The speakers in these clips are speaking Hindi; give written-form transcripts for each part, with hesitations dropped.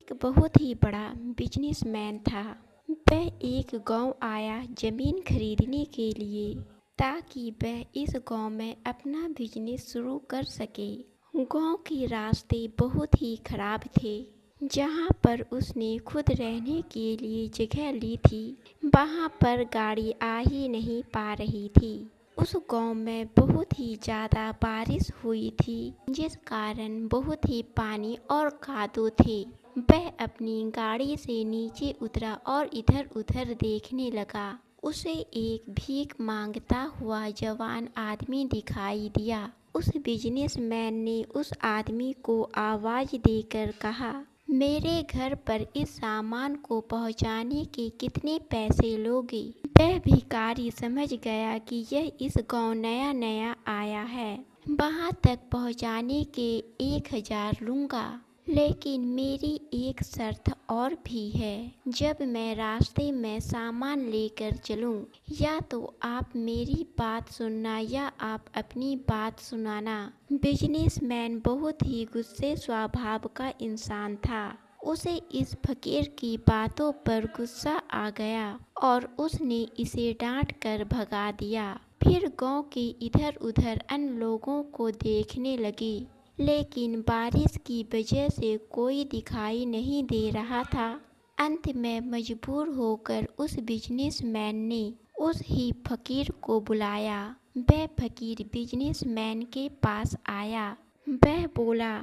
एक बहुत ही बड़ा बिजनेसमैन था। वह एक गांव आया जमीन खरीदने के लिए ताकि वह इस गांव में अपना बिजनेस शुरू कर सके। गांव के रास्ते बहुत ही खराब थे। जहां पर उसने खुद रहने के लिए जगह ली थी, वहां पर गाड़ी आ ही नहीं पा रही थी। उस गांव में बहुत ही ज़्यादा बारिश हुई थी, जिस कारण बहुत ही पानी और कादो थे। वह अपनी गाड़ी से नीचे उतरा और इधर उधर देखने लगा। उसे एक भीख मांगता हुआ जवान आदमी दिखाई दिया। उस बिजनेसमैन ने उस आदमी को आवाज देकर कहा, मेरे घर पर इस सामान को पहुंचाने के कितने पैसे लोगे? वह भिखारी समझ गया कि यह इस गांव नया नया आया है। वहां तक पहुंचाने के 1000 लूंगा, लेकिन मेरी एक शर्त और भी है। जब मैं रास्ते में सामान लेकर चलूं, या तो आप मेरी बात सुनना या आप अपनी बात सुनाना। बिजनेसमैन बहुत ही गुस्से स्वभाव का इंसान था। उसे इस फकीर की बातों पर गुस्सा आ गया और उसने इसे डांट कर भगा दिया। फिर गांव के इधर उधर अन्य लोगों को देखने लगी, लेकिन बारिश की वजह से कोई दिखाई नहीं दे रहा था। अंत में मजबूर होकर उस बिजनेसमैन ने उस ही फकीर को बुलाया। वह फकीर बिजनेसमैन के पास आया। वह बोला,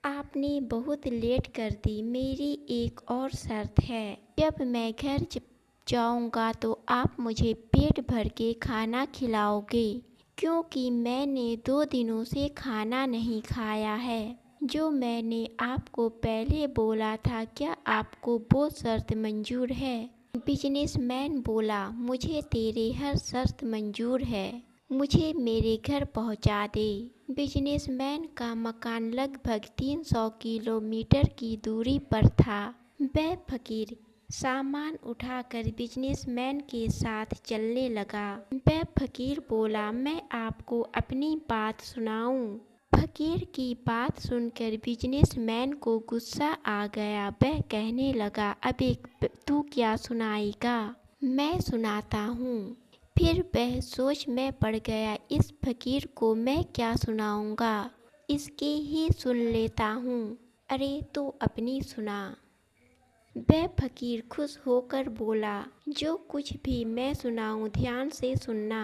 आपने बहुत लेट कर दी। मेरी एक और शर्त है। जब मैं घर जाऊंगा तो आप मुझे पेट भर के खाना खिलाओगे, क्योंकि मैंने 2 दिनों से खाना नहीं खाया है, जो मैंने आपको पहले बोला था। क्या आपको वो शर्त मंजूर है? बिजनेसमैन बोला, मुझे तेरी हर शर्त मंजूर है। मुझे मेरे घर पहुंचा दे। बिजनेसमैन का मकान लगभग 300 किलोमीटर की दूरी पर था। वह फकीर सामान उठाकर बिजनेसमैन के साथ चलने लगा। वह फकीर बोला, मैं आपको अपनी बात सुनाऊं। फकीर की बात सुनकर बिजनेसमैन को गुस्सा आ गया। वह कहने लगा, अबे तू क्या सुनाएगा? मैं सुनाता हूँ। फिर वह सोच में पड़ गया, इस फकीर को मैं क्या सुनाऊंगा, इसकी ही सुन लेता हूँ। अरे तो अपनी सुना। वह फकीर खुश होकर बोला, जो कुछ भी मैं सुनाऊं ध्यान से सुनना।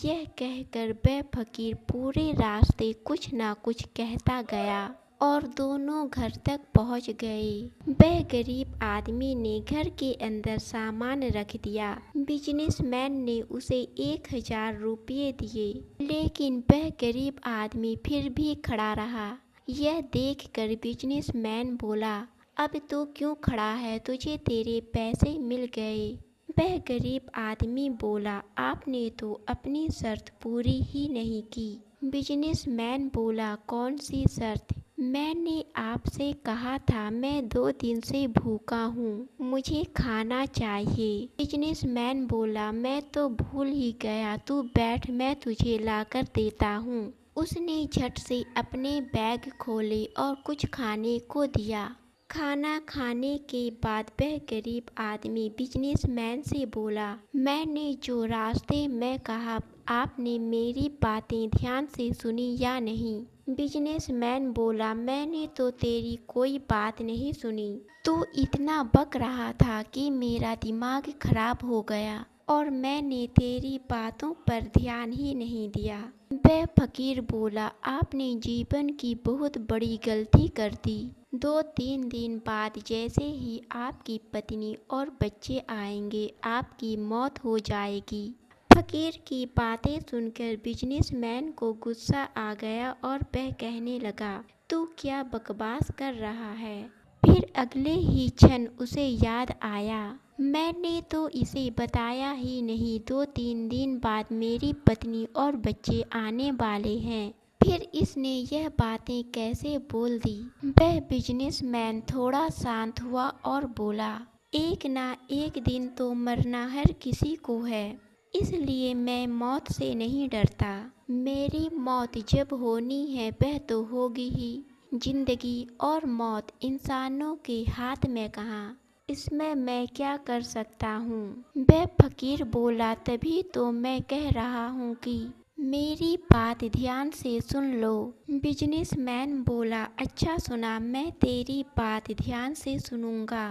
यह कहकर वह फकीर पूरे रास्ते कुछ ना कुछ कहता गया और दोनों घर तक पहुंच गए। वह गरीब आदमी ने घर के अंदर सामान रख दिया। बिजनेसमैन ने उसे 1000 रुपये दिए, लेकिन वह गरीब आदमी फिर भी खड़ा रहा। यह देखकर बिजनेसमैन बोला, अब तू क्यों खड़ा है? तुझे तेरे पैसे मिल गए। वह गरीब आदमी बोला, आपने तो अपनी शर्त पूरी ही नहीं की। बिजनेसमैन बोला, कौन सी शर्त? मैंने आपसे कहा था मैं 2 दिन से भूखा हूँ, मुझे खाना चाहिए। बिजनेसमैन बोला, मैं तो भूल ही गया, तू बैठ, मैं तुझे लाकर देता हूँ। उसने झट से अपने बैग खोले और कुछ खाने को दिया। खाना खाने के बाद वह गरीब आदमी बिजनेसमैन से बोला, मैंने जो रास्ते में कहा, आपने मेरी बातें ध्यान से सुनी या नहीं? बिजनेसमैन बोला, मैंने तो तेरी कोई बात नहीं सुनी। तू इतना बक रहा था कि मेरा दिमाग खराब हो गया और मैंने तेरी बातों पर ध्यान ही नहीं दिया। वह फकीर बोला, आपने जीवन की बहुत बड़ी गलती कर दी। 2-3 दिन बाद जैसे ही आपकी पत्नी और बच्चे आएंगे, आपकी मौत हो जाएगी। फकीर की बातें सुनकर बिजनेसमैन को गुस्सा आ गया और वह कहने लगा, तू क्या बकवास कर रहा है? फिर अगले ही क्षण उसे याद आया, मैंने तो इसे बताया ही नहीं, 2-3 दिन बाद मेरी पत्नी और बच्चे आने वाले हैं। फिर इसने यह बातें कैसे बोल दी? वह बिजनेसमैन थोड़ा शांत हुआ और बोला, एक ना एक दिन तो मरना हर किसी को है, इसलिए मैं मौत से नहीं डरता। मेरी मौत जब होनी है वह तो होगी ही। जिंदगी और मौत इंसानों के हाथ में कहाँ, इसमें मैं क्या कर सकता हूँ। वह फकीर बोला, तभी तो मैं कह रहा हूँ कि मेरी बात ध्यान से सुन लो। बिजनेसमैन बोला, अच्छा सुना, मैं तेरी बात ध्यान से सुनूंगा।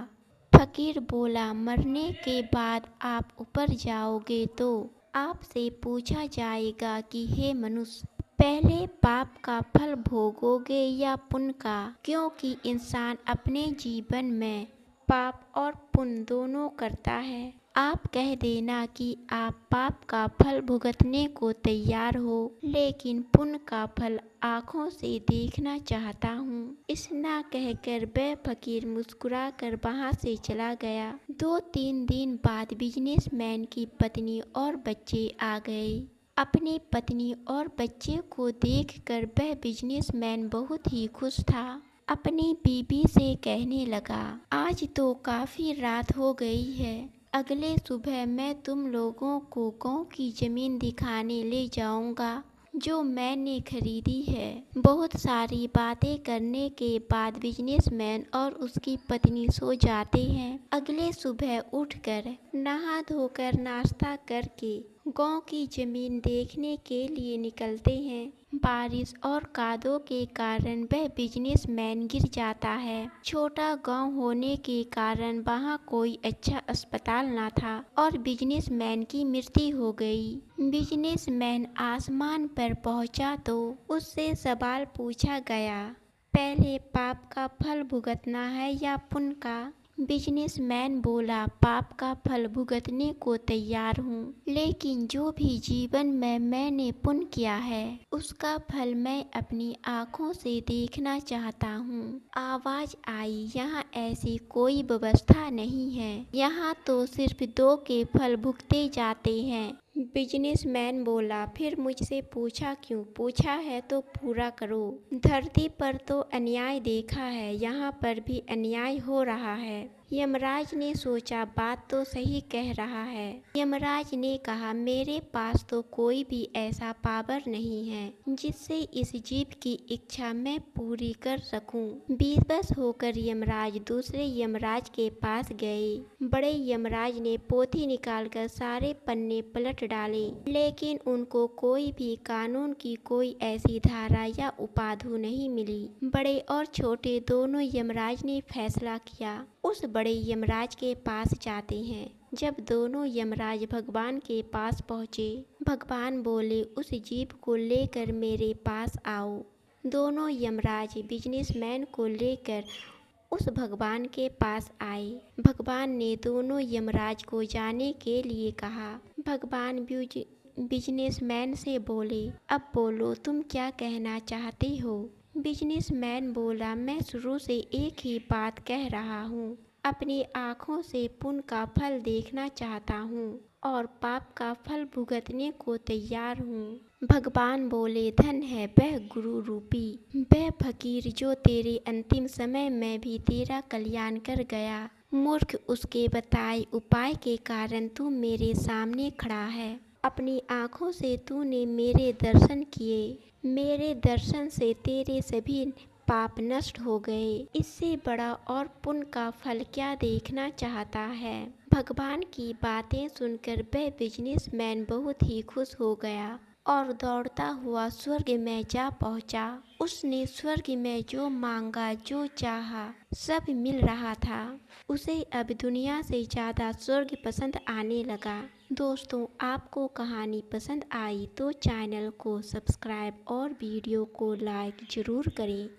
फकीर बोला, मरने के बाद आप ऊपर जाओगे तो आपसे पूछा जाएगा कि हे मनुष्य, पहले पाप का फल भोगोगे या पुण्य का, क्योंकि इंसान अपने जीवन में पाप और पुण्य दोनों करता है। आप कह देना कि आप पाप का फल भुगतने को तैयार हो, लेकिन पुण्य का फल आँखों से देखना चाहता हूँ। इतना कहकर वह फकीर मुस्कुराकर वहाँ से चला गया। 2-3 दिन बाद बिजनेसमैन की पत्नी और बच्चे आ गए। अपनी पत्नी और बच्चे को देखकर वह बिजनेसमैन बहुत ही खुश था। अपनी बीबी से कहने लगा, आज तो काफ़ी रात हो गई है, अगले सुबह मैं तुम लोगों को गांव की ज़मीन दिखाने ले जाऊंगा जो मैंने खरीदी है। बहुत सारी बातें करने के बाद बिजनेसमैन और उसकी पत्नी सो जाते हैं। अगले सुबह उठकर नहा धोकर नाश्ता करके गांव की ज़मीन देखने के लिए निकलते हैं। बारिश और कादो के कारण वह बिजनेसमैन गिर जाता है। छोटा गांव होने के कारण वहां कोई अच्छा अस्पताल न था और बिजनेसमैन की मृत्यु हो गई। बिजनेसमैन आसमान पर पहुंचा तो उससे सवाल पूछा गया, पहले पाप का फल भुगतना है या पुण्य का। बिजनेसमैन बोला, पाप का फल भुगतने को तैयार हूँ, लेकिन जो भी जीवन में मैंने पुण्य किया है उसका फल मैं अपनी आँखों से देखना चाहता हूँ। आवाज़ आई, यहाँ ऐसी कोई व्यवस्था नहीं है, यहाँ तो सिर्फ 2 के फल भुगते जाते हैं। बिजनेसमैन बोला, फिर मुझसे पूछा क्यों? पूछा है तो पूरा करो। धरती पर तो अन्याय देखा है, यहाँ पर भी अन्याय हो रहा है। यमराज ने सोचा, बात तो सही कह रहा है। यमराज ने कहा, मेरे पास तो कोई भी ऐसा पावर नहीं है जिससे इस जीव की इच्छा मैं पूरी कर सकूं। बेबस होकर यमराज दूसरे यमराज के पास गए। बड़े यमराज ने पोथी निकालकर सारे पन्ने पलट डाले, लेकिन उनको कोई भी कानून की कोई ऐसी धारा या उपाधि नहीं मिली। बड़े और छोटे दोनों यमराज ने फैसला किया, उस बड़े यमराज के पास जाते हैं। जब दोनों यमराज भगवान के पास पहुँचे, भगवान बोले, उस जीव को लेकर मेरे पास आओ। दोनों यमराज बिजनेसमैन को लेकर उस भगवान के पास आए। भगवान ने दोनों यमराज को जाने के लिए कहा। भगवान बिजनेसमैन से बोले, अब बोलो, तुम क्या कहना चाहते हो? बिजनेसमैन बोला, मैं शुरू से एक ही बात कह रहा हूँ, अपनी आँखों से पुण्य का फल देखना चाहता हूँ और पाप का फल भुगतने को तैयार हूँ। भगवान बोले, धन है वह गुरु रूपी, वह फकीर जो तेरे अंतिम समय में भी तेरा कल्याण कर गया। मूर्ख, उसके बताए उपाय के कारण तू मेरे सामने खड़ा है। अपनी आँखों से तूने मेरे दर्शन किए, मेरे दर्शन से तेरे सभी पाप नष्ट हो गए। इससे बड़ा और पुण्य का फल क्या देखना चाहता है? भगवान की बातें सुनकर वह बिजनेसमैन बहुत ही खुश हो गया और दौड़ता हुआ स्वर्ग में जा पहुंचा। उसने स्वर्ग में जो मांगा, जो चाहा, सब मिल रहा था। उसे अब दुनिया से ज़्यादा स्वर्ग पसंद आने लगा। दोस्तों, आपको कहानी पसंद आई तो चैनल को सब्सक्राइब और वीडियो को लाइक ज़रूर करें।